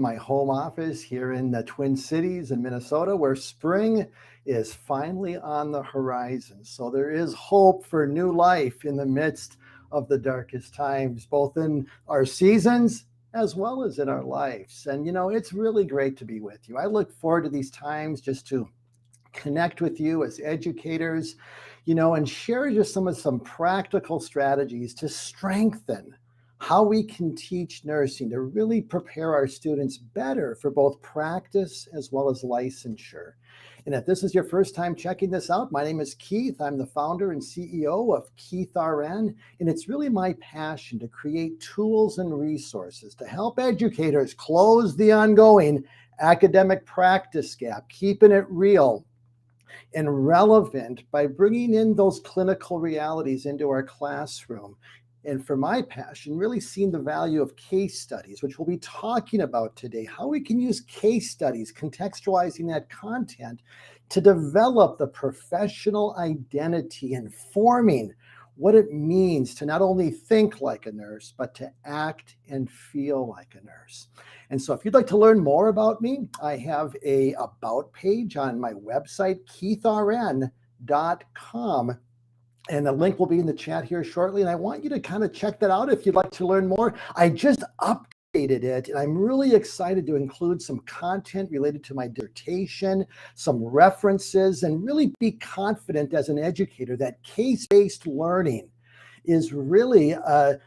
my home office here in the Twin Cities in Minnesota, where spring is finally on the horizon. So there is hope for new life in the midst of the darkest times, both in our seasons as well as in our lives. And, it's really great to be with you. I look forward to these times just to connect with you as educators, and share just some practical strategies to strengthen how we can teach nursing to really prepare our students better for both practice as well as licensure. And if this is your first time checking this out, my name is Keith. I'm the founder and CEO of KeithRN, and it's really my passion to create tools and resources to help educators close the ongoing academic practice gap, keeping it real and relevant by bringing in those clinical realities into our classroom. And for my passion, really seeing the value of case studies, which we'll be talking about today, how we can use case studies, contextualizing that content to develop the professional identity and forming what it means to not only think like a nurse, but to act and feel like a nurse. And so if you'd like to learn more about me, I have a about page on my website, KeithRN.com. And the link will be in the chat here shortly. And I want you to kind of check that out if you'd like to learn more. I just updated it, and I'm really excited to include some content related to my dissertation, some references, and really be confident as an educator that case-based learning is really an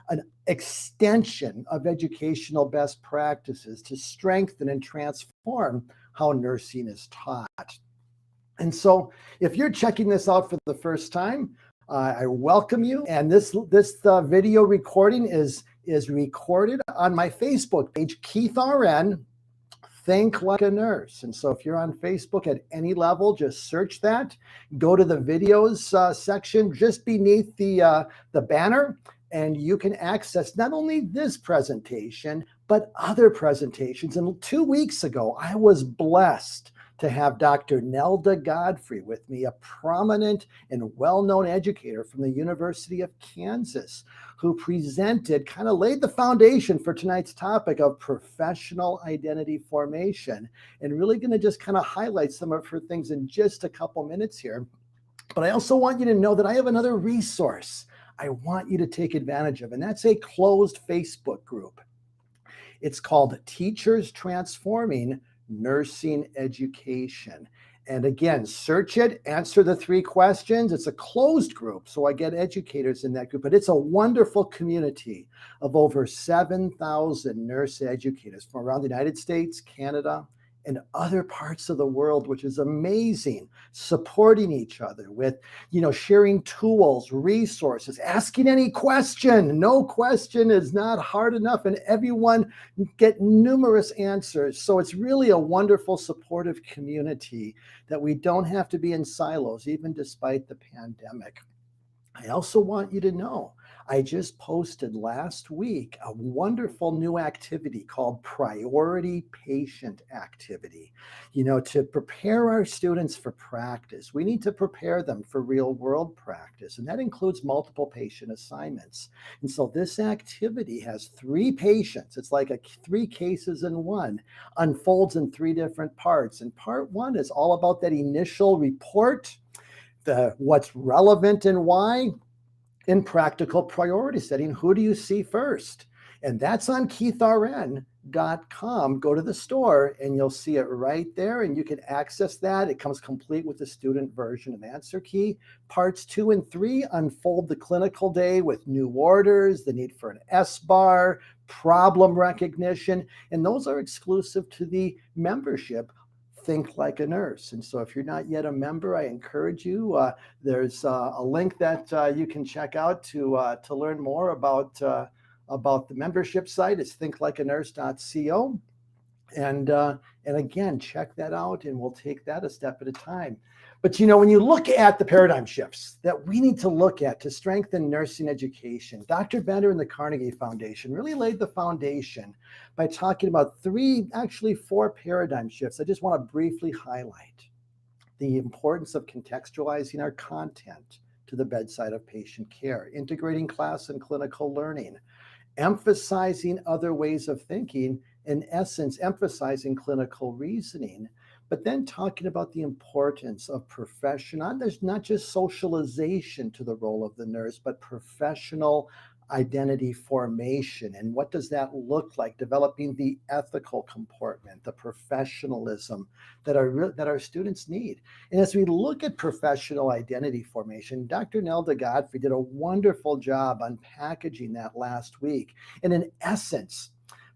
extension of educational best practices to strengthen and transform how nursing is taught. And so if you're checking this out for the first time, I welcome you. And this video recording is recorded on my Facebook page, KeithRN, Think Like a Nurse. And so if you're on Facebook at any level, just search that. Go to the videos section just beneath the banner, and you can access not only this presentation, but other presentations. And 2 weeks ago, I was blessed to have Dr. Nelda Godfrey with me, a prominent and well-known educator from the University of Kansas, who laid the foundation for tonight's topic of professional identity formation, and really going to just kind of highlight some of her things in just a couple minutes here. But I also want you to know that I have another resource I want you to take advantage of, and that's a closed Facebook group. It's called Teachers Transforming Nursing Education. And again, search it, answer the 3 questions. It's a closed group, so I get educators in that group, but it's a wonderful community of over 7,000 nurse educators from around the United States, Canada, and other parts of the world, which is amazing, supporting each other with, sharing tools, resources, asking any question. No question is not hard enough, and everyone get numerous answers. So it's really a wonderful, supportive community that we don't have to be in silos, even despite the pandemic. I also want you to know, I just posted last week a wonderful new activity called Priority Patient Activity. To prepare our students for practice, we need to prepare them for real world practice, and that includes multiple patient assignments. And so this activity has 3 patients. It's like 3 cases in one, unfolds in 3 different parts. And part 1 is all about that initial report, what's relevant and why. In practical priority setting, who do you see first? And that's on KeithRN.com. Go to the store and you'll see it right there, and you can access that. It comes complete with the student version of answer key. Parts 2 and 3 unfold the clinical day with new orders, the need for an S-bar, problem recognition, and those are exclusive to the membership Think Like a Nurse. And so if you're not yet a member, I encourage you. There's a link that you can check out to learn more about the membership site. It's thinklikeanurse.co. And again, check that out, and we'll take that a step at a time. But when you look at the paradigm shifts that we need to look at to strengthen nursing education, Dr. Bender and the Carnegie Foundation really laid the foundation by talking about 4 paradigm shifts. I just want to briefly highlight the importance of contextualizing our content to the bedside of patient care, integrating class and clinical learning, emphasizing other ways of thinking, in essence, emphasizing clinical reasoning, but then talking about the importance of professional, there's not just socialization to the role of the nurse, but professional identity formation. And what does that look like? Developing the ethical comportment, the professionalism that our students need. And as we look at professional identity formation, Dr. Nelda Godfrey did a wonderful job unpackaging that last week. And in essence,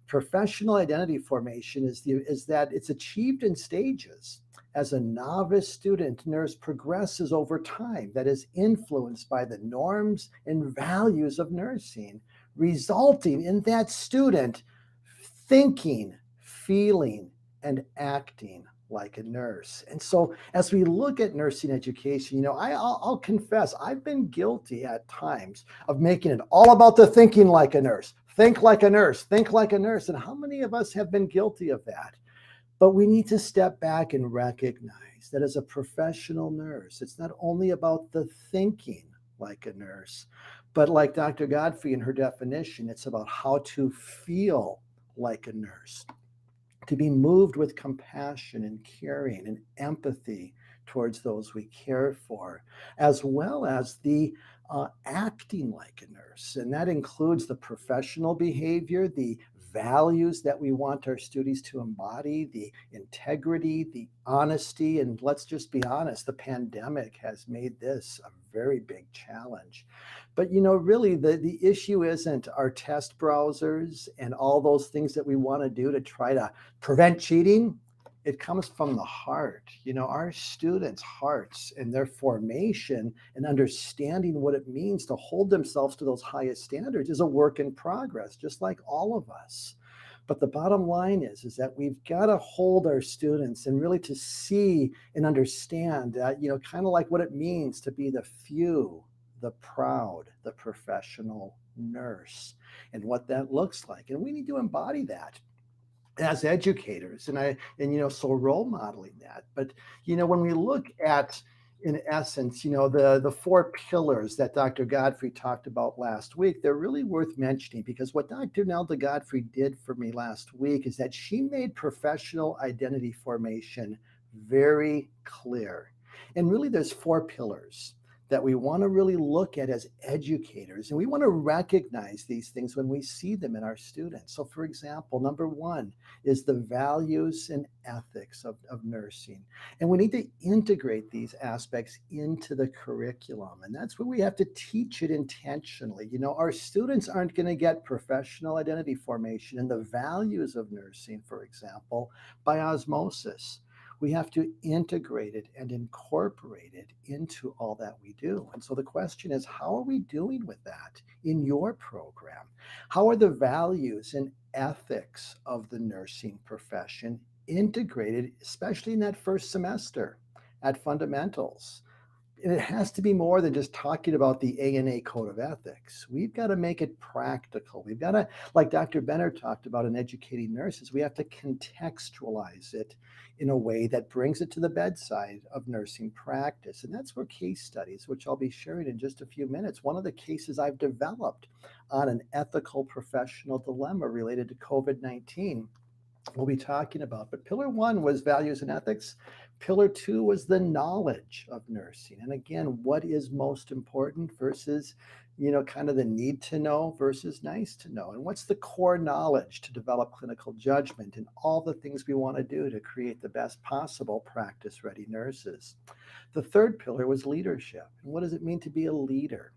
professional identity formation is that it's achieved in stages. As a novice student, nurse progresses over time that is influenced by the norms and values of nursing, resulting in that student thinking, feeling, and acting like a nurse. And so as we look at nursing education, I'll confess, I've been guilty at times of making it all about the thinking like a nurse. Think like a nurse, think like a nurse. And how many of us have been guilty of that? But we need to step back and recognize that as a professional nurse, it's not only about the thinking like a nurse, but like Dr. Godfrey in her definition, it's about how to feel like a nurse, to be moved with compassion and caring and empathy towards those we care for, as well as the acting like a nurse. And that includes the professional behavior, the values that we want our students to embody, the integrity, the honesty. And let's just be honest, the pandemic has made this a very big challenge. But really the issue isn't our test browsers and all those things that we want to do to try to prevent cheating. It comes from the heart. Our students' hearts and their formation and understanding what it means to hold themselves to those highest standards is a work in progress, just like all of us. But the bottom line is that we've got to hold our students and really to see and understand that, kind of like what it means to be the few, the proud, the professional nurse, and what that looks like. And we need to embody that as educators, so role modeling that. But when we look at, in essence, the four pillars that Dr. Godfrey talked about last week, they're really worth mentioning, because what Dr. Nelda Godfrey did for me last week is that she made professional identity formation very clear. And really there's four pillars that we want to really look at as educators. And we want to recognize these things when we see them in our students. So for example, number one is the values and ethics of nursing. And we need to integrate these aspects into the curriculum. And that's where we have to teach it intentionally. Our students aren't going to get professional identity formation and the values of nursing, for example, by osmosis. We have to integrate it and incorporate it into all that we do. And so the question is, how are we doing with that in your program? How are the values and ethics of the nursing profession integrated, especially in that first semester at fundamentals? And it has to be more than just talking about the ANA Code of Ethics. We've got to make it practical. We've got to, like Dr. Benner talked about in educating nurses, we have to contextualize it in a way that brings it to the bedside of nursing practice. And that's where case studies, which I'll be sharing in just a few minutes, one of the cases I've developed on an ethical professional dilemma related to COVID-19, we'll be talking about. But pillar one was values and ethics. Pillar two was the knowledge of nursing. And again, what is most important versus, kind of the need to know versus nice to know. And what's the core knowledge to develop clinical judgment and all the things we want to do to create the best possible practice-ready nurses. The third pillar was leadership. And what does it mean to be a leader?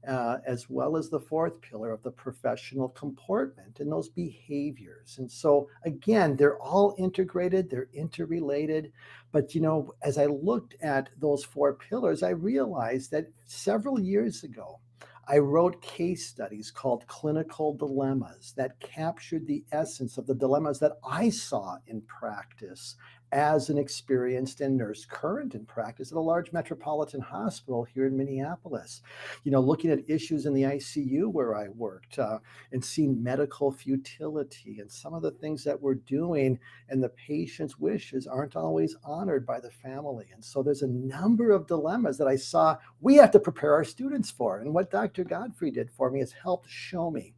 As well as the fourth pillar of the professional comportment and those behaviors. And so again, they're all integrated, they're interrelated. But as I looked at those four pillars, I realized that several years ago, I wrote case studies called clinical dilemmas that captured the essence of the dilemmas that I saw in practice as an experienced nurse current in practice at a large metropolitan hospital here in Minneapolis. Looking at issues in the ICU where I worked and seeing medical futility and some of the things that we're doing and the patient's wishes aren't always honored by the family. And so there's a number of dilemmas that I saw we have to prepare our students for. And what Dr. Godfrey did for me is helped show me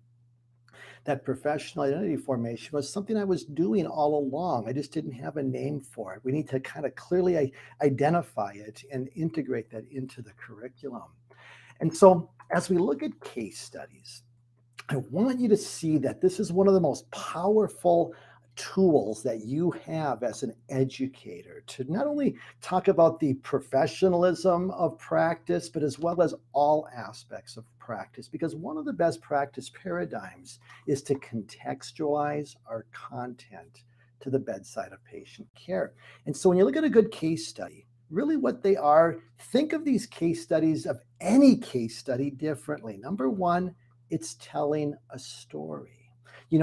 That professional identity formation was something I was doing all along. I just didn't have a name for it. We need to kind of clearly identify it and integrate that into the curriculum. And so as we look at case studies, I want you to see that this is one of the most powerful tools that you have as an educator to not only talk about the professionalism of practice, but as well as all aspects of practice. Because one of the best practice paradigms is to contextualize our content to the bedside of patient care. And so when you look at a good case study, really what they are, think of these case studies of any case study differently. Number one, it's telling a story.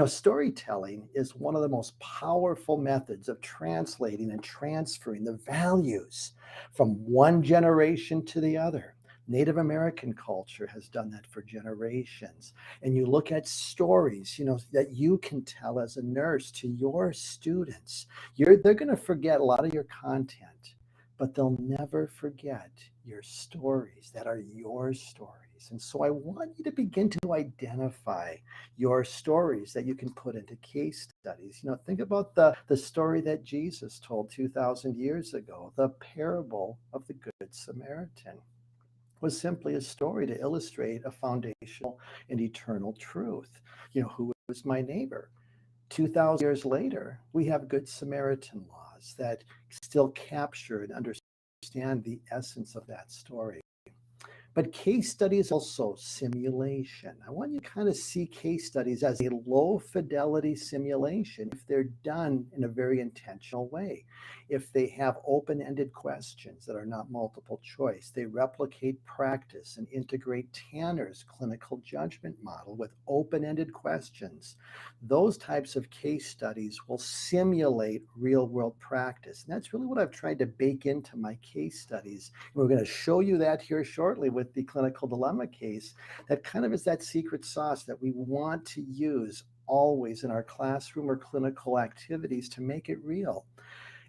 Storytelling is one of the most powerful methods of translating and transferring the values from one generation to the other. Native American culture has done that for generations. And you look at stories, that you can tell as a nurse to your students. They're going to forget a lot of your content, but they'll never forget your stories that are your stories. And so I want you to begin to identify your stories that you can put into case studies. Think about the story that Jesus told 2,000 years ago. The parable of the Good Samaritan was simply a story to illustrate a foundational and eternal truth. Who is my neighbor? 2,000 years later, we have Good Samaritan laws that still capture and understand the essence of that story. But case studies also simulation. I want you to kind of see case studies as a low fidelity simulation if they're done in a very intentional way. If they have open-ended questions that are not multiple choice, they replicate practice and integrate Tanner's clinical judgment model with open-ended questions. Those types of case studies will simulate real-world practice. And that's really what I've tried to bake into my case studies. And we're going to show you that here shortly with the clinical dilemma case. That kind of is that secret sauce that we want to use always in our classroom or clinical activities to make it real.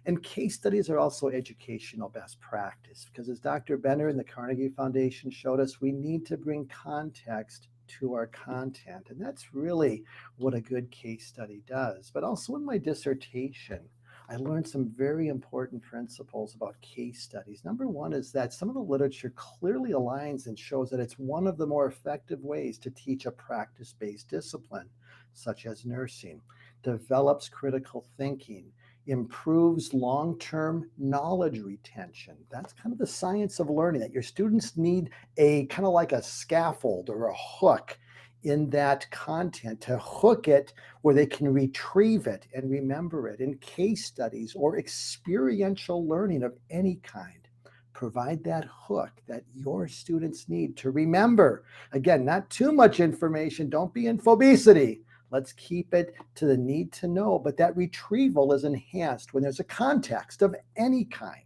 And case studies are also educational best practice because, as Dr. Benner and the Carnegie Foundation showed us, we need to bring context to our content. And that's really what a good case study does. But also in my dissertation, I learned some very important principles about case studies. Number one is that some of the literature clearly aligns and shows that it's one of the more effective ways to teach a practice-based discipline, such as nursing, develops critical thinking, improves long-term knowledge retention. That's kind of the science of learning, that your students need a kind of like a scaffold or a hook in that content to hook it where they can retrieve it and remember it. In case studies or experiential learning of any kind, provide that hook that your students need to remember. Again, not too much information. Don't be infobesity. Let's keep it to the need to know, but that retrieval is enhanced when there's a context of any kind.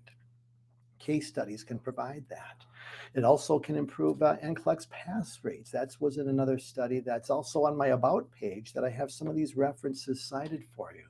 Case studies can provide that. It also can improve NCLEX pass rates. That was in another study that's also on my About page that I have some of these references cited for you.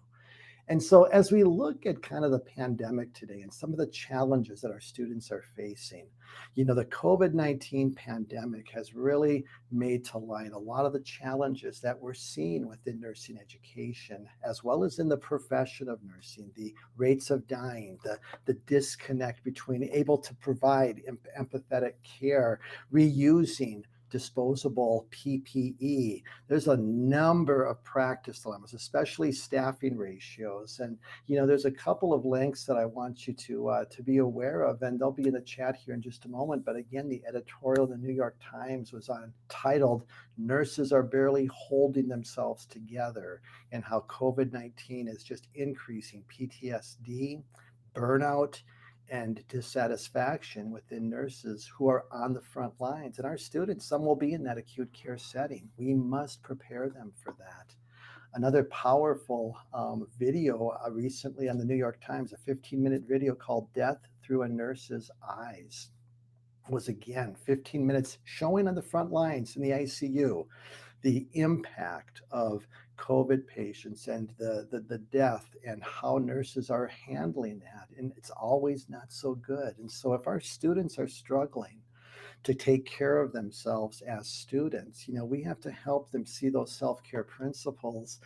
And so as we look at kind of the pandemic today and some of the challenges that our students are facing, the COVID-19 pandemic has really made to light a lot of the challenges that we're seeing within nursing education, as well as in the profession of nursing, the rates of dying, the disconnect between able to provide empathetic care, reusing disposable PPE. There's a number of practice dilemmas, especially staffing ratios. And, there's a couple of links that I want you to be aware of, and they'll be in the chat here in just a moment. But again, the editorial in the New York Times was titled, "Nurses Are Barely Holding Themselves Together," and how COVID-19 is just increasing PTSD, burnout, and dissatisfaction within nurses who are on the front lines. And our students, some will be in that acute care setting. We must prepare them for that. Another powerful video recently on the New York Times, a 15-minute video called "Death Through a Nurse's Eyes," was again 15 minutes showing on the front lines in the ICU the impact of COVID patients and the death and how nurses are handling that. And it's always not so good. And so if our students are struggling to take care of themselves as students. We have to help them see those self-care principles,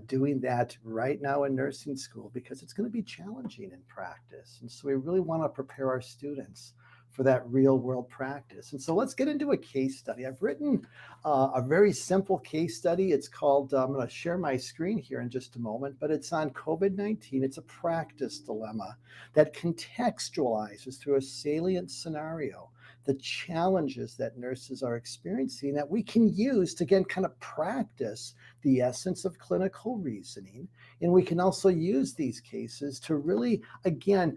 doing that right now in nursing school, because it's going to be challenging in practice. And so we really want to prepare our students for that real world practice. And so let's get into a case study. I've written a very simple case study. It's called, I'm going to share my screen here in just a moment, but it's on COVID-19. It's a practice dilemma that contextualizes through a salient scenario the challenges that nurses are experiencing that we can use to, again, kind of practice the essence of clinical reasoning. And we can also use these cases to really, again,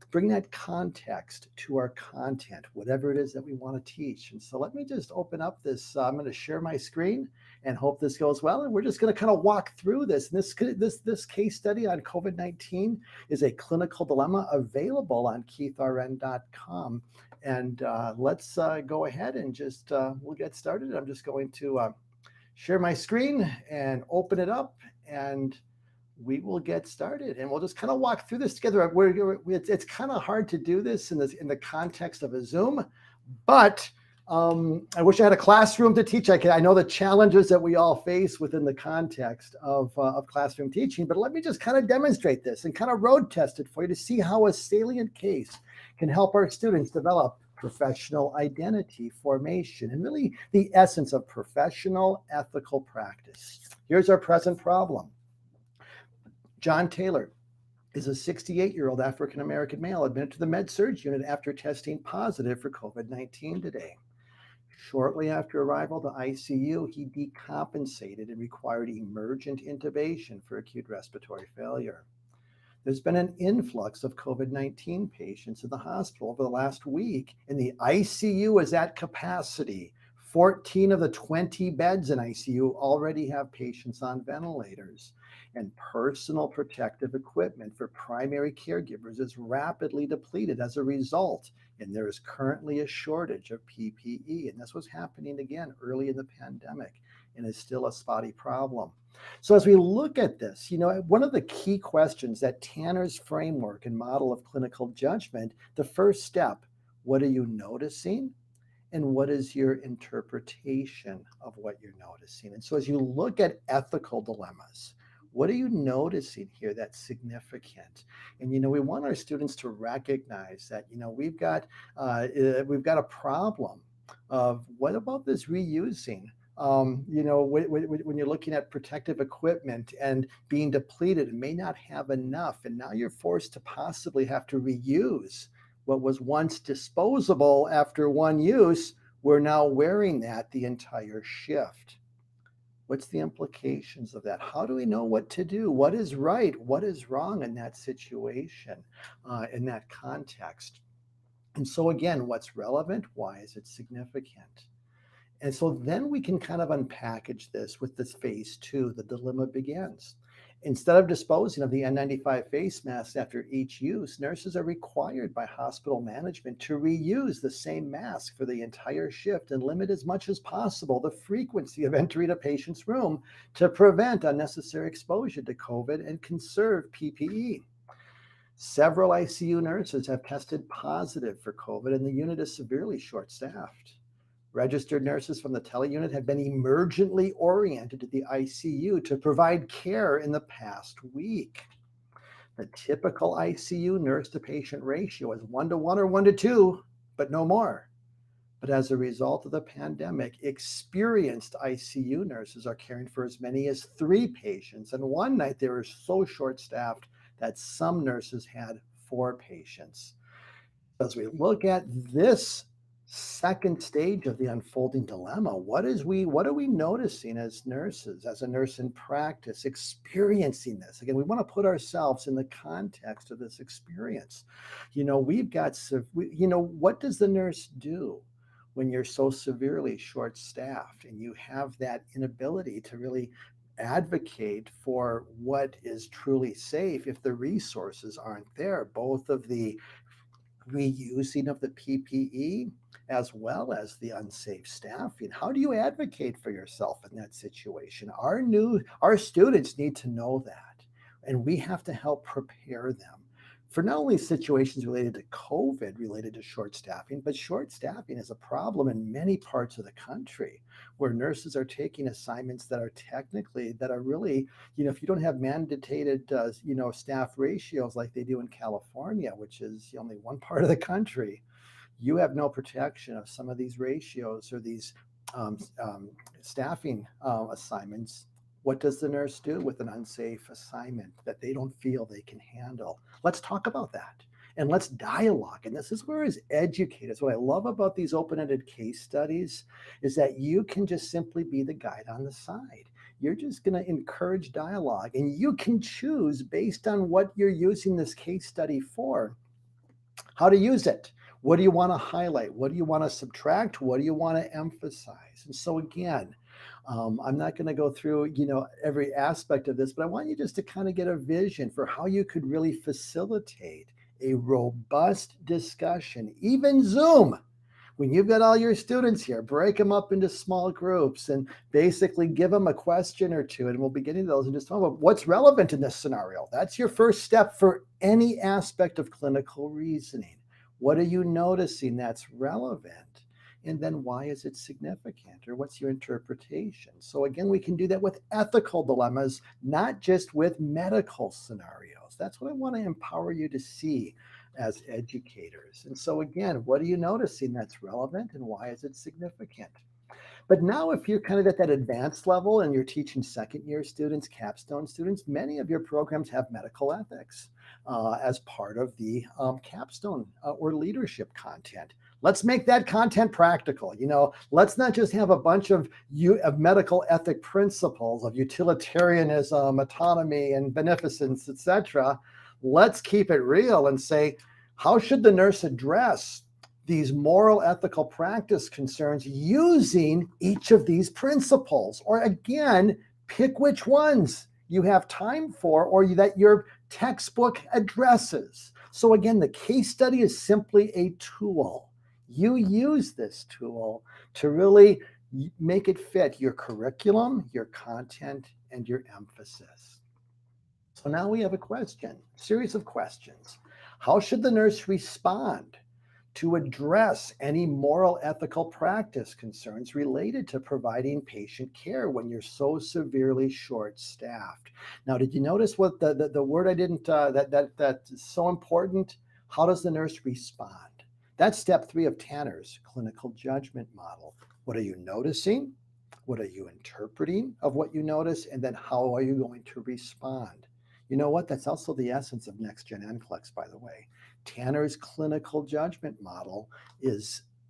bring that context to our content, whatever it is that we want to teach. And so let me just open up this. I'm going to share my screen and hope this goes well. And we're just going to kind of walk through this. And this case study on COVID-19 is a clinical dilemma available on KeithRN.com. And let's go ahead and just, we'll get started. I'm just going to share my screen and open it up, and we will get started. And we'll just kind of walk through this together. It's kind of hard to do this in the context of a Zoom, but I wish I had a classroom to teach. I know the challenges that we all face within the context of classroom teaching, but let me just kind of demonstrate this and kind of road test it for you to see how a salient case can help our students develop professional identity formation and really the essence of professional ethical practice. Here's our present problem. John Taylor is a 68-year-old African-American male admitted to the med-surg unit after testing positive for COVID-19 today. Shortly after arrival to ICU, he decompensated and required emergent intubation for acute respiratory failure. There's been an influx of COVID-19 patients in the hospital over the last week, and the ICU is at capacity. 14 of the 20 beds in ICU already have patients on ventilators, and personal protective equipment for primary caregivers is rapidly depleted as a result, and there is currently a shortage of PPE. And this was happening again early in the pandemic and is still a spotty problem. So as we look at this, one of the key questions that Tanner's framework and model of clinical judgment, the first step, what are you noticing? And what is your interpretation of what you're noticing? And so as you look at ethical dilemmas, what are you noticing here that's significant? And we want our students to recognize that we've got a problem of what about this reusing? When you're looking at protective equipment and being depleted and may not have enough, and now you're forced to possibly have to reuse what was once disposable after one use. We're now wearing that the entire shift. What's the implications of that? How do we know what to do? What is right? What is wrong in that situation, in that context? And so again, what's relevant? Why is it significant? And so then we can kind of unpackage this with this phase two. The dilemma begins. Instead of disposing of the N95 face masks after each use, nurses are required by hospital management to reuse the same mask for the entire shift and limit as much as possible the frequency of entering a patient's room to prevent unnecessary exposure to COVID and conserve PPE. Several ICU nurses have tested positive for COVID, and the unit is severely short-staffed. Registered nurses from the tele-unit have been emergently oriented to the ICU to provide care in the past week. The typical ICU nurse-to-patient ratio is 1-to-1 or 1-to-2, but no more. But as a result of the pandemic, experienced ICU nurses are caring for as many as 3 patients, and one night they were so short-staffed that some nurses had 4 patients. As we look at this second stage of the unfolding dilemma, what are we noticing as nurses, as a nurse in practice, experiencing this? Again, we want to put ourselves in the context of this experience. We've got, what does the nurse do when you're so severely short-staffed and you have that inability to really advocate for what is truly safe if the resources aren't there, both of the reusing of the PPE as well as the unsafe staffing? How do you advocate for yourself in that situation? Our students need to know that, and we have to help prepare them for not only situations related to COVID, related to short staffing, but short staffing is a problem in many parts of the country where nurses are taking assignments that are really, if you don't have mandated, staff ratios like they do in California, which is only one part of the country, you have no protection of some of these ratios or these staffing assignments. What does the nurse do with an unsafe assignment that they don't feel they can handle? Let's talk about that and let's dialogue. And this is where, as educators, what I love about these open-ended case studies is that you can just simply be the guide on the side. You're just going to encourage dialogue, and you can choose based on what you're using this case study for, how to use it. What do you want to highlight? What do you want to subtract? What do you want to emphasize? And so again, I'm not going to go through, every aspect of this, but I want you just to kind of get a vision for how you could really facilitate a robust discussion, even Zoom. When you've got all your students here, break them up into small groups and basically give them a question or two. And we'll be getting to those in just a moment. What's relevant in this scenario? That's your first step for any aspect of clinical reasoning. What are you noticing that's relevant? And then why is it significant? Or what's your interpretation? So again, we can do that with ethical dilemmas, not just with medical scenarios. That's what I want to empower you to see as educators. And so again, what are you noticing that's relevant and why is it significant? But now if you're kind of at that advanced level and you're teaching second year students, capstone students, many of your programs have medical ethics as part of the capstone or leadership content. Let's make that content practical. Let's not just have a bunch of medical ethic principles of utilitarianism, autonomy, and beneficence, etc. Let's keep it real and say, how should the nurse address these moral ethical practice concerns using each of these principles? Or again, pick which ones you have time for or that your textbook addresses. So again, the case study is simply a tool. You use this tool to really make it fit your curriculum, your content, and your emphasis. So now we have a series of questions. How should the nurse respond to address any moral ethical practice concerns related to providing patient care when you're so severely short-staffed? Now, did you notice what the word I didn't, that's so important? How does the nurse respond? That's step 3 of Tanner's clinical judgment model. What are you noticing? What are you interpreting of what you notice? And then how are you going to respond? You know what? That's also the essence of Next Gen NCLEX, by the way. Tanner's clinical judgment model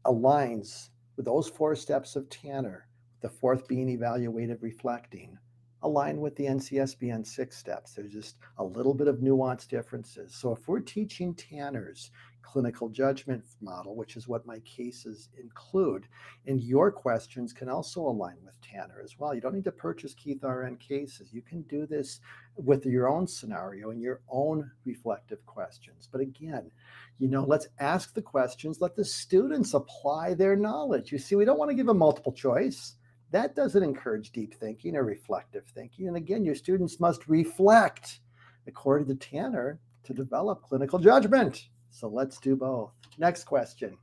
aligns with those 4 steps of Tanner, the 4th being evaluative reflecting, align with the NCSBN 6 steps. There's just a little bit of nuance differences. So if we're teaching Tanner's clinical judgment model, which is what my cases include, and your questions can also align with Tanner as well. You don't need to purchase KeithRN cases. You can do this with your own scenario and your own reflective questions. But again, let's ask the questions, let the students apply their knowledge. You see, we don't want to give them multiple choice. That doesn't encourage deep thinking or reflective thinking. And again, your students must reflect according to Tanner to develop clinical judgment. So let's do both. Next question.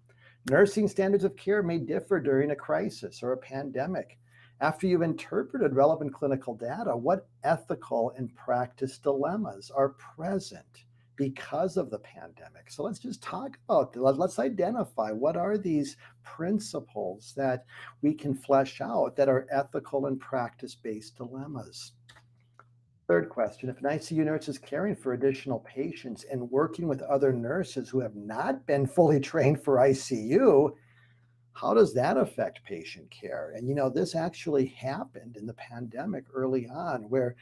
Nursing standards of care may differ during a crisis or a pandemic. After you've interpreted relevant clinical data, what ethical and practice dilemmas are present because of the pandemic? So let's just talk about, let's identify what are these principles that we can flesh out that are ethical and practice-based dilemmas. Third question, if an ICU nurse is caring for additional patients and working with other nurses who have not been fully trained for ICU, how does that affect patient care? And this actually happened in the pandemic early on where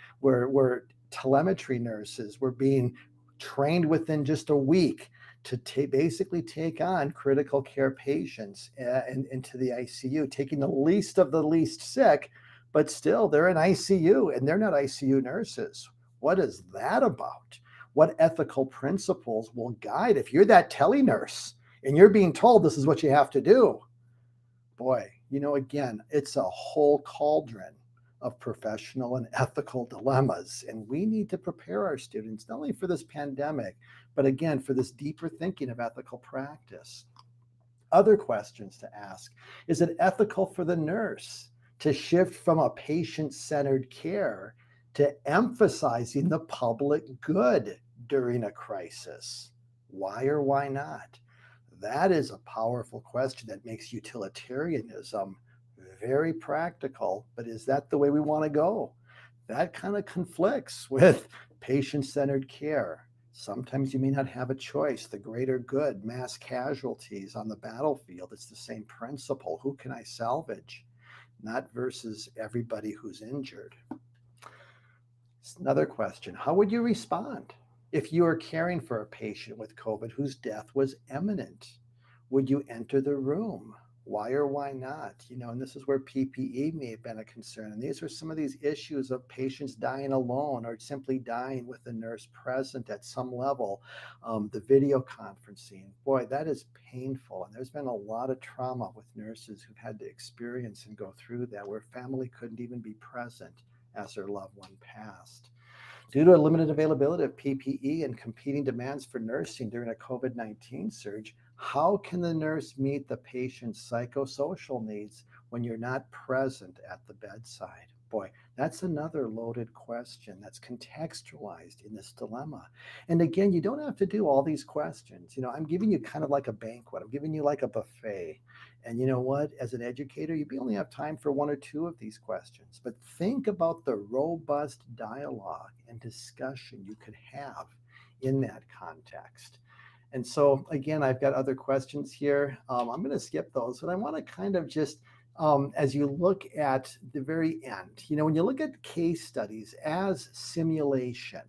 telemetry nurses were being trained within just a week to basically take on critical care patients into the ICU, taking the least of the least sick, but still they're in ICU and they're not ICU nurses. What is that about? What ethical principles will guide if you're that tele nurse and you're being told this is what you have to do? Boy, again, it's a whole cauldron of professional and ethical dilemmas. And we need to prepare our students not only for this pandemic, but again, for this deeper thinking of ethical practice. Other questions to ask: is it ethical for the nurse to shift from a patient-centered care to emphasizing the public good during a crisis? Why or why not? That is a powerful question that makes utilitarianism very practical, but is that the way we want to go? That kind of conflicts with patient-centered care. Sometimes you may not have a choice. The greater good, mass casualties on the battlefield, it's the same principle. Who can I salvage? Not versus everybody who's injured. Another question: how would you respond if you are caring for a patient with COVID whose death was imminent? Would you enter the room? Why or why not? And this is where PPE may have been a concern. And these are some of these issues of patients dying alone or simply dying with the nurse present at some level. The video conferencing, boy, that is painful. And there's been a lot of trauma with nurses who've had to experience and go through that, where family couldn't even be present as their loved one passed. Due to a limited availability of PPE and competing demands for nursing during a COVID-19 surge, how can the nurse meet the patient's psychosocial needs when you're not present at the bedside? Boy, that's another loaded question that's contextualized in this dilemma. And again, you don't have to do all these questions. I'm giving you kind of like a banquet. I'm giving you like a buffet. And you know what? As an educator, you only have time for one or two of these questions. But think about the robust dialogue and discussion you could have in that context. And so, again, I've got other questions here. I'm going to skip those, but I want to kind of just, as you look at the very end, when you look at case studies as simulation,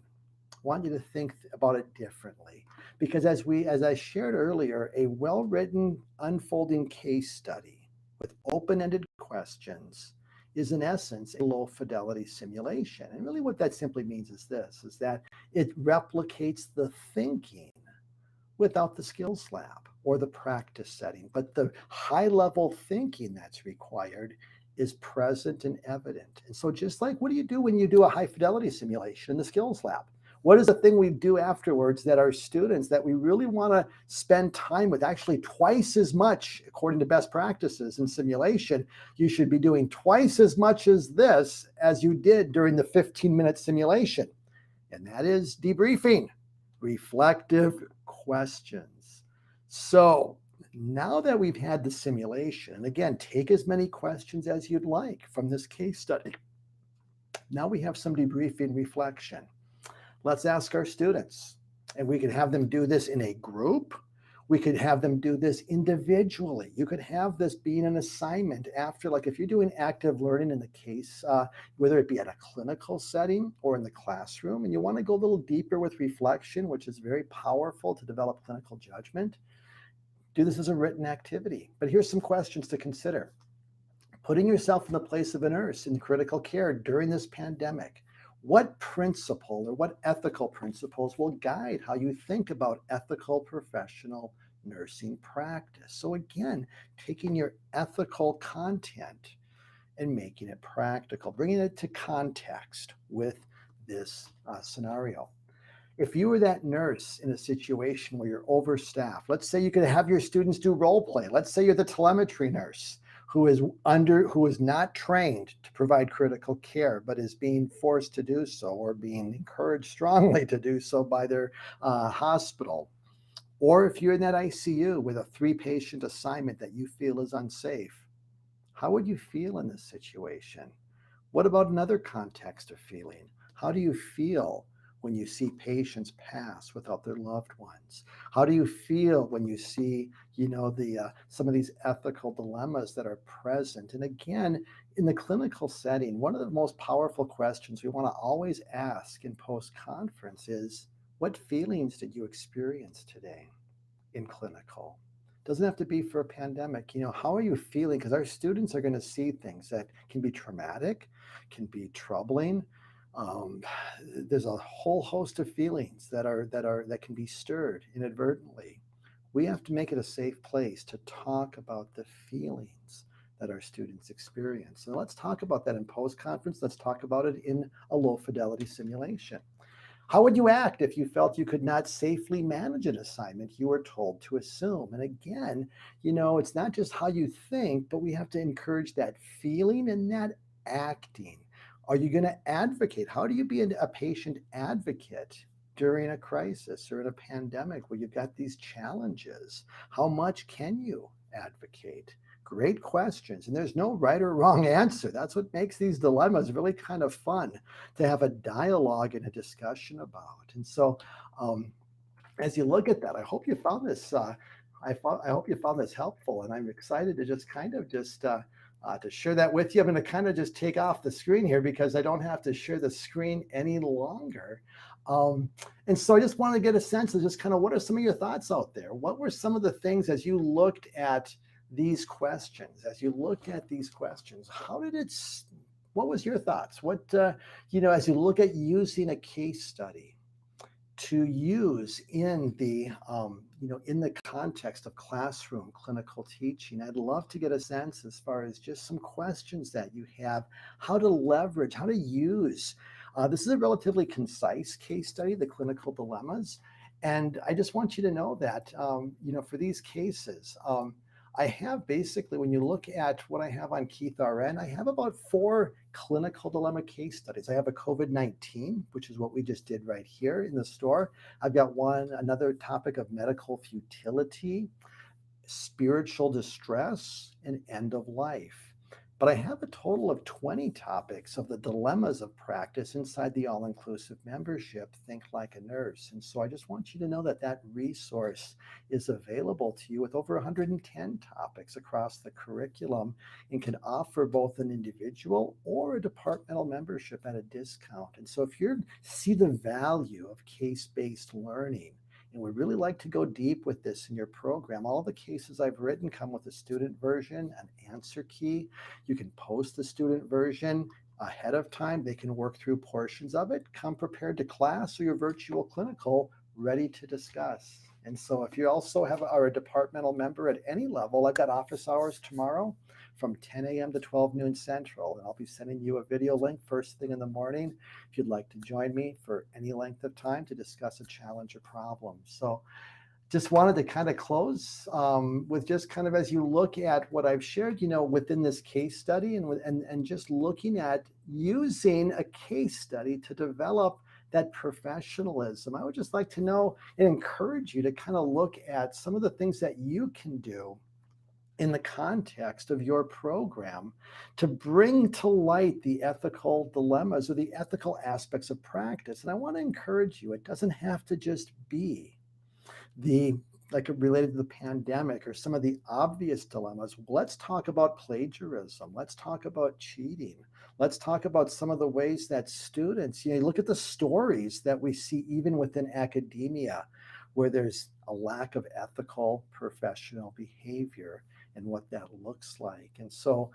I want you to think about it differently. Because as I shared earlier, a well-written unfolding case study with open-ended questions is in essence a low fidelity simulation. And really what that simply means is this, is that it replicates the thinking without the skills lab or the practice setting. But the high level thinking that's required is present and evident. And so just like, what do you do when you do a high fidelity simulation in the skills lab? What is the thing we do afterwards that our students that we really want to spend time with, actually twice as much, according to best practices in simulation, you should be doing twice as much as this as you did during the 15-minute simulation. And that is debriefing, reflective questions. So now that we've had the simulation, and again, take as many questions as you'd like from this case study. Now we have some debriefing reflection. Let's ask our students, and we could have them do this in a group. We could have them do this individually. You could have this being an assignment after, like if you're doing active learning in the case, whether it be at a clinical setting or in the classroom, and you want to go a little deeper with reflection, which is very powerful to develop clinical judgment, do this as a written activity. But here's some questions to consider. Putting yourself in the place of a nurse in critical care during this pandemic, what principle or what ethical principles will guide how you think about ethical professional nursing practice? So again, taking your ethical content and making it practical, bringing it to context with this scenario. If you were that nurse in a situation where you're overstaffed, let's say you could have your students do role play. Let's say you're the telemetry nurse who is not trained to provide critical care, but is being forced to do so or being encouraged strongly to do so by their hospital. Or if you're in that ICU with a 3-patient assignment that you feel is unsafe, how would you feel in this situation? What about another context of feeling? How do you feel when you see patients pass without their loved ones? How do you feel when you see, some of these ethical dilemmas that are present? And again, in the clinical setting, one of the most powerful questions we want to always ask in post-conference is, what feelings did you experience today in clinical? Doesn't have to be for a pandemic. How are you feeling? Because our students are going to see things that can be traumatic, can be troubling. There's a whole host of feelings that can be stirred inadvertently. We have to make it a safe place to talk about the feelings that our students experience. So let's talk about that in post-conference. Let's talk about it in a low-fidelity simulation. How would you act if you felt you could not safely manage an assignment you were told to assume? And again, it's not just how you think, but we have to encourage that feeling and that acting. Are you going to advocate? How do you be a patient advocate during a crisis or in a pandemic where you've got these challenges? How much can you advocate? Great questions. And there's no right or wrong answer. That's what makes these dilemmas really kind of fun to have a dialogue and a discussion about. And so as you look at that, I hope you found this I hope you found this helpful, and I'm excited to just to share that with you. I'm going to kind of just take off the screen here because I don't have to share the screen any longer. And so I just want to get a sense of just kind of what are some of your thoughts out there? What were some of the things as you looked at these questions, what was your thoughts? What, as you look at using a case study to use in the, in the context of classroom clinical teaching, I'd love to get a sense as far as just some questions that you have, how to leverage, how to use. This is a relatively concise case study, the clinical dilemmas. And I just want you to know that, for these cases, I have basically, when you look at what I have on KeithRN, I have about 4 clinical dilemma case studies. I have a COVID-19, which is what we just did right here in the store. I've got another topic of medical futility, spiritual distress, and end of life. But I have a total of 20 topics of the dilemmas of practice inside the all-inclusive membership, Think Like a Nurse. And so I just want you to know that that resource is available to you with over 110 topics across the curriculum and can offer both an individual or a departmental membership at a discount. And so if you see the value of case-based learning, and we really like to go deep with this in your program. All the cases I've written come with a student version, an answer key. You can post the student version ahead of time. They can work through portions of it, come prepared to class or your virtual clinical, ready to discuss. And so if you also are a departmental member at any level, I've got office hours tomorrow from 10 a.m. to 12 noon Central, and I'll be sending you a video link first thing in the morning if you'd like to join me for any length of time to discuss a challenge or problem. So just wanted to kind of close with just kind of as you look at what I've shared, within this case study and just looking at using a case study to develop that professionalism. I would just like to know and encourage you to kind of look at some of the things that you can do in the context of your program to bring to light the ethical dilemmas or the ethical aspects of practice. And I want to encourage you, it doesn't have to just be related to the pandemic or some of the obvious dilemmas. Let's talk about plagiarism. Let's talk about cheating. Let's talk about some of the ways that students, look at the stories that we see even within academia, where there's a lack of ethical professional behavior and what that looks like. And so,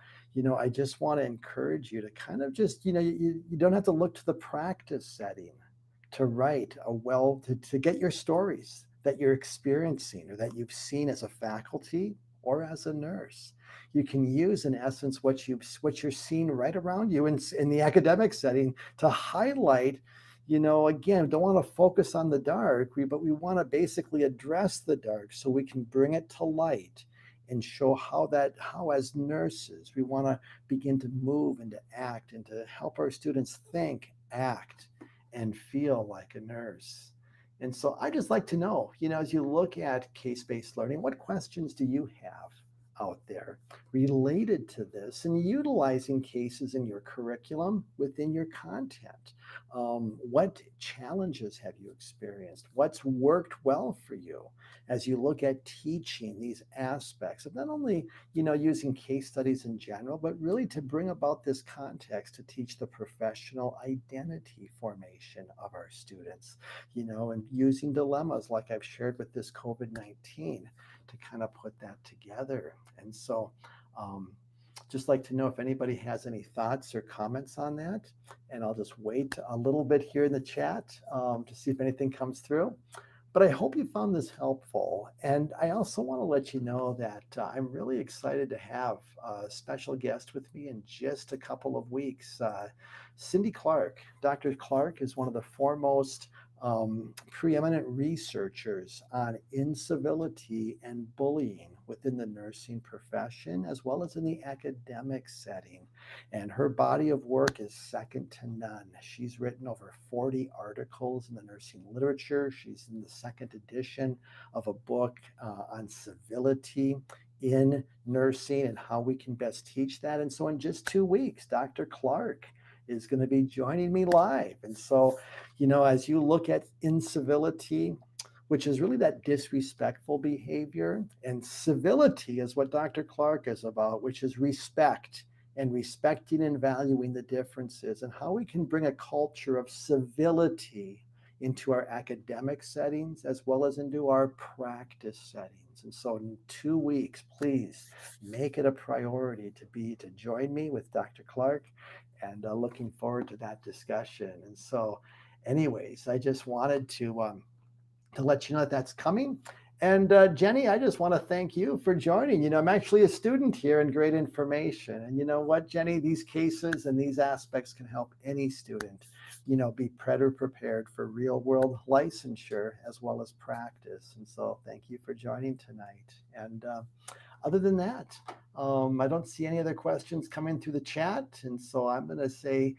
I just want to encourage you to kind of just, you don't have to look to the practice setting to write to get your stories that you're experiencing or that you've seen as a faculty or as a nurse. You can use, in essence, what you're seeing right around you in the academic setting to highlight, again, don't want to focus on the dark, but we want to basically address the dark so we can bring it to light and show how as nurses, we want to begin to move and to act and to help our students think, act, and feel like a nurse. And so I just like to know, as you look at case-based learning, what questions do you have out there related to this and utilizing cases in your curriculum within your content? What challenges have you experienced? What's worked well for you as you look at teaching these aspects of not only, using case studies in general, but really to bring about this context to teach the professional identity formation of our students, and using dilemmas like I've shared with this COVID-19 to kind of put that together. And so just like to know if anybody has any thoughts or comments on that. And I'll just wait a little bit here in the chat to see if anything comes through. But I hope you found this helpful. And I also want to let you know that I'm really excited to have a special guest with me in just a couple of weeks. Cindy Clark. Dr. Clark is one of the foremost preeminent researchers on incivility and bullying within the nursing profession, as well as in the academic setting. And her body of work is second to none. She's written over 40 articles in the nursing literature. She's in the second edition of a book on civility in nursing and how we can best teach that. And so in just 2 weeks, Dr. Clark is going to be joining me live. And so, as you look at incivility, which is really that disrespectful behavior, and civility is what Dr. Clark is about, which is respect and respecting and valuing the differences, and how we can bring a culture of civility into our academic settings as well as into our practice settings. And so in 2 weeks, please make it a priority to join me with Dr. Clark, and looking forward to that discussion. And so anyways, I just wanted to let you know that that's coming. And Jenny, I just want to thank you for joining. I'm actually a student here and great information. And you know what, Jenny, these cases and these aspects can help any student, be better prepared for real world licensure as well as practice. And so thank you for joining tonight. And other than that, I don't see any other questions coming through the chat. And so I'm going to say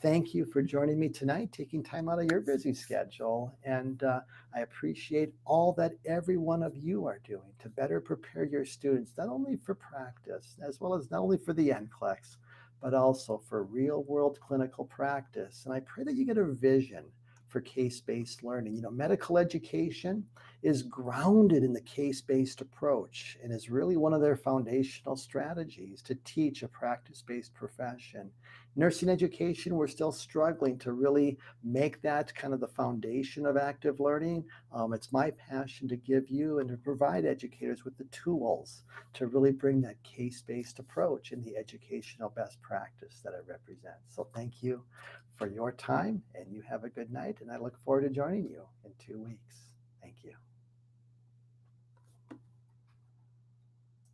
thank you for joining me tonight, taking time out of your busy schedule. And I appreciate all that every one of you are doing to better prepare your students, not only for practice, as well as not only for the NCLEX, but also for real world clinical practice. And I pray that you get a vision for case-based learning. Medical education is grounded in the case-based approach and is really one of their foundational strategies to teach a practice-based profession. Nursing education, we're still struggling to really make that kind of the foundation of active learning. It's my passion to give you and to provide educators with the tools to really bring that case-based approach in the educational best practice that I represent. So thank you for your time, and you have a good night, and I look forward to joining you in 2 weeks.